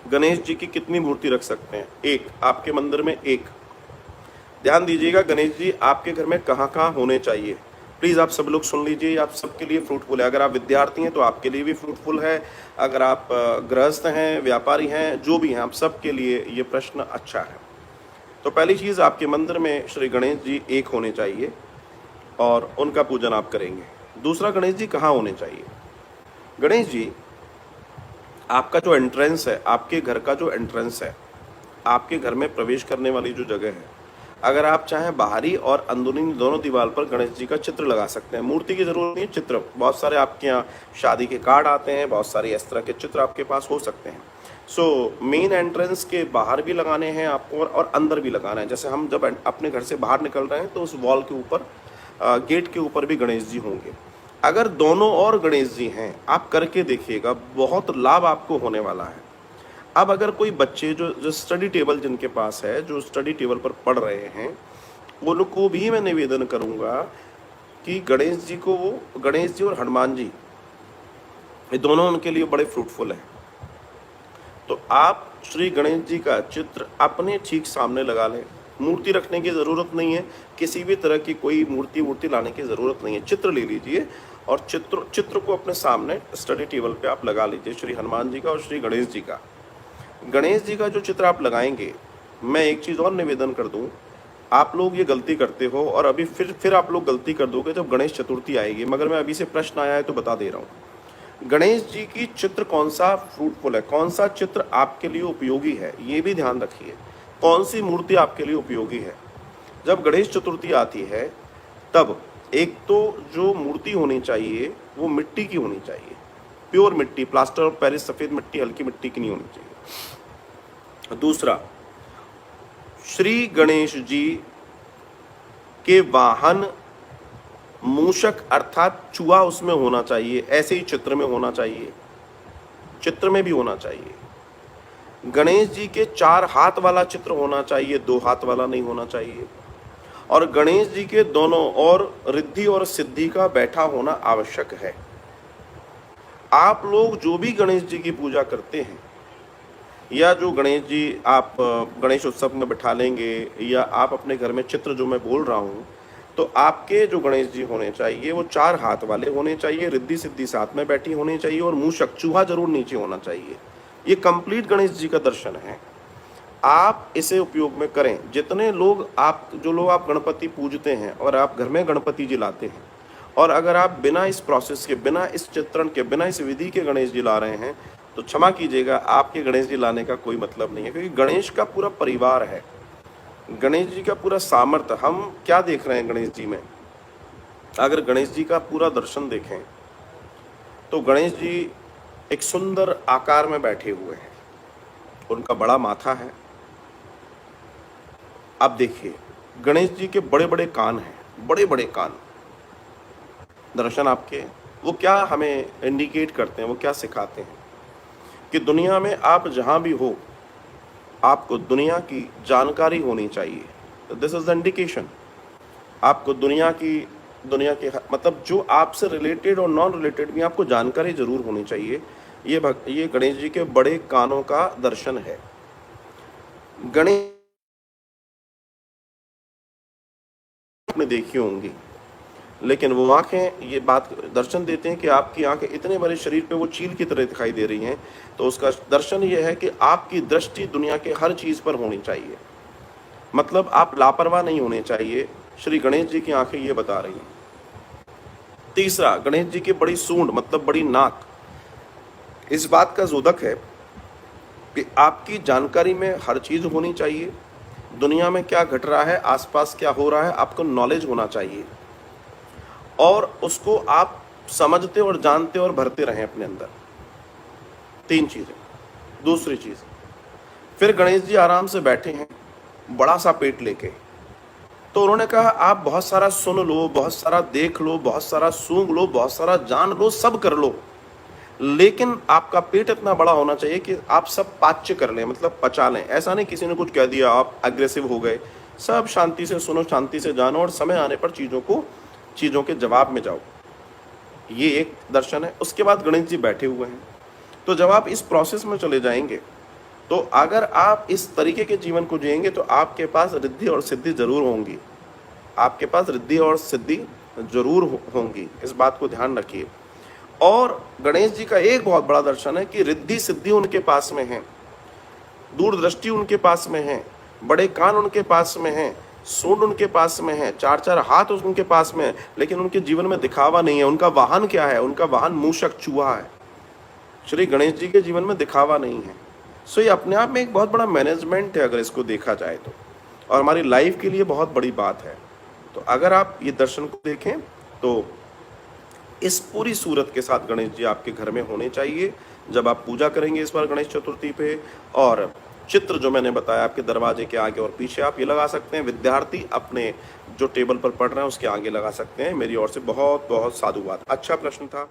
गणेश जी की कितनी मूर्ति रख सकते हैं? एक, आपके मंदिर में एक। ध्यान दीजिएगा, गणेश जी आपके घर में कहाँ कहाँ होने चाहिए। प्लीज़ आप सब लोग सुन लीजिए, आप सबके लिए फ्रूटफुल है। अगर आप विद्यार्थी हैं तो आपके लिए भी फ्रूटफुल है, अगर आप गृहस्थ हैं, व्यापारी हैं, जो भी हैं, आप सबके लिए ये प्रश्न अच्छा है। तो पहली चीज़, आपके मंदिर में श्री गणेश जी एक होने चाहिए और उनका पूजन आप करेंगे। दूसरा, गणेश जी कहाँ होने चाहिए? गणेश जी आपका जो एंट्रेंस है, आपके घर का जो एंट्रेंस है, आपके घर में प्रवेश करने वाली जो जगह है, अगर आप चाहें बाहरी और अंदरूनी दोनों दीवार पर गणेश जी का चित्र लगा सकते हैं। मूर्ति की जरूरत नहीं है, चित्र। बहुत सारे आपके यहाँ शादी के कार्ड आते हैं, बहुत सारे इस तरह के चित्र आपके पास हो सकते हैं। सो मेन एंट्रेंस के बाहर भी लगाने हैं आपको और अंदर भी लगाना है। जैसे हम जब अपने घर से बाहर निकल रहे हैं तो उस वॉल के ऊपर, गेट के ऊपर भी गणेश जी होंगे। अगर दोनों और गणेश जी हैं, आप करके देखिएगा, बहुत लाभ आपको होने वाला है। अब अगर कोई बच्चे जो स्टडी टेबल जिनके पास है, जो स्टडी टेबल पर पढ़ रहे हैं, उनको भी मैं निवेदन करूंगा कि गणेश जी को, वो गणेश जी और हनुमान जी, ये दोनों उनके लिए बड़े फ्रूटफुल हैं। तो आप श्री गणेश जी का चित्र अपने ठीक सामने लगा लें। मूर्ति रखने की ज़रूरत नहीं है, किसी भी तरह की कोई मूर्ति लाने की ज़रूरत नहीं है। चित्र ले लीजिए और चित्र को अपने सामने स्टडी टेबल पे आप लगा लीजिए, श्री हनुमान जी का और श्री गणेश जी का। गणेश जी का जो चित्र आप लगाएंगे, मैं एक चीज़ और निवेदन कर दूं, आप लोग ये गलती करते हो और अभी फिर आप लोग गलती कर दोगे जब गणेश चतुर्थी आएगी, मगर मैं अभी से प्रश्न आया है तो बता दे रहा हूँ। गणेश जी की चित्र कौन सा फ्रूटफुल है, कौन सा चित्र आपके लिए उपयोगी है, ये भी ध्यान रखिए। कौन सी मूर्ति आपके लिए उपयोगी है। जब गणेश चतुर्थी आती है तब एक तो जो मूर्ति होनी चाहिए वो मिट्टी की होनी चाहिए, प्योर मिट्टी, प्लास्टर ऑफ पेरिस, सफ़ेद मिट्टी, हल्की मिट्टी की नहीं होनी चाहिए। दूसरा, श्री गणेश जी के वाहन मूषक अर्थात चूहा उसमें होना चाहिए, ऐसे ही चित्र में होना चाहिए, चित्र में भी होना चाहिए। गणेश जी के 4 हाथ वाला चित्र होना चाहिए, 2 हाथ वाला नहीं होना चाहिए। और गणेश जी के दोनों ओर रिद्धि और सिद्धि का बैठा होना आवश्यक है। आप लोग जो भी गणेश जी की पूजा करते हैं, या जो गणेश जी आप गणेश उत्सव में बैठा लेंगे, या आप अपने घर में चित्र जो मैं बोल रहा हूँ, तो आपके जो गणेश जी होने चाहिए वो 4 हाथ वाले होने चाहिए, रिद्धि सिद्धि साथ में बैठी होनी चाहिए, और मूषक, चूहा जरूर नीचे होना चाहिए। ये कंप्लीट गणेश जी का दर्शन है। आप इसे उपयोग में करें। जितने लोग जो लोग आप गणपति पूजते हैं और आप घर में गणपति जी लाते हैं, और अगर आप बिना इस प्रोसेस के, बिना इस चित्रण के, बिना इस विधि के गणेश जी ला रहे हैं, तो क्षमा कीजिएगा, आपके गणेश जी लाने का कोई मतलब नहीं है। क्योंकि गणेश का पूरा परिवार है, गणेश जी का पूरा सामर्थ्य। हम क्या देख रहे हैं गणेश जी में? अगर गणेश जी का पूरा दर्शन देखें तो गणेश जी एक सुंदर आकार में बैठे हुए हैं, उनका बड़ा माथा है। अब देखिए, गणेश जी के बड़े बड़े कान हैं, बड़े बड़े कान। दर्शन आपके, वो क्या हमें इंडिकेट करते हैं, वो क्या सिखाते हैं कि दुनिया में आप जहां भी हो, आपको दुनिया की जानकारी होनी चाहिए। This is the indication. आपको दुनिया के मतलब जो आपसे रिलेटेड और नॉन रिलेटेड भी आपको जानकारी जरूर होनी चाहिए। ये गणेश जी के बड़े कानों का दर्शन है। गणेश आपने देखी होंगी, लेकिन वो आंखें ये बात दर्शन देते हैं कि आपकी आंखें इतने बड़े शरीर पे वो चील की तरह दिखाई दे रही हैं, तो उसका दर्शन ये है कि आपकी दृष्टि दुनिया के हर चीज पर होनी चाहिए। मतलब आप लापरवाह नहीं होने चाहिए। श्री गणेश जी की आंखें ये बता रही हैं। तीसरा, गणेश जी की बड़ी सूंड, मतलब बड़ी नाक, इस बात का जोदक है कि आपकी जानकारी में हर चीज होनी चाहिए। दुनिया में क्या घट रहा है, आसपास क्या हो रहा है, आपको नॉलेज होना चाहिए, और उसको आप समझते और जानते और भरते रहें अपने अंदर। 3 चीजें। दूसरी चीज, फिर गणेश जी आराम से बैठे हैं, बड़ा सा पेट लेके। तो उन्होंने कहा, आप बहुत सारा सुन लो, बहुत सारा देख लो, बहुत सारा सूंघ लो, बहुत सारा जान लो, सब कर लो, लेकिन आपका पेट इतना बड़ा होना चाहिए कि आप सब पाच्य कर लें, मतलब पचा लें। ऐसा नहीं किसी ने कुछ कह दिया आप अग्रेसिव हो गए। सब शांति से सुनो, शांति से जानो, और समय आने पर चीज़ों के जवाब में जाओ। ये एक दर्शन है। उसके बाद गणेश जी बैठे हुए हैं। तो जब आप इस प्रोसेस में चले जाएंगे तो अगर आप इस तरीके के जीवन को जिएंगे तो आपके पास रिद्धि और सिद्धि जरूर होंगी, आपके पास रिद्धि और सिद्धि जरूर होंगी, इस बात को ध्यान रखिए। और गणेश जी का एक बहुत बड़ा दर्शन है कि रिद्धि सिद्धि उनके पास में है, दूरदृष्टि उनके पास में है, बड़े कान उनके पास में है, सूंड उनके पास में है, चार चार हाथ उनके पास में है, लेकिन उनके जीवन में दिखावा नहीं है। उनका वाहन क्या है? उनका वाहन मूषक, चूहा है। श्री गणेश जी के जीवन में दिखावा नहीं है। सो ये अपने आप में एक बहुत बड़ा मैनेजमेंट है अगर इसको देखा जाए तो, और हमारी लाइफ के लिए बहुत बड़ी बात है। तो अगर आप ये दर्शन को देखें तो इस पूरी सूरत के साथ गणेश जी आपके घर में होने चाहिए जब आप पूजा करेंगे इस बार गणेश चतुर्थी पे। और चित्र जो मैंने बताया आपके दरवाजे के आगे और पीछे आप ये लगा सकते हैं। विद्यार्थी अपने जो टेबल पर पढ़ रहे हैं उसके आगे लगा सकते हैं। मेरी ओर से बहुत बहुत साधुवाद। अच्छा प्रश्न था।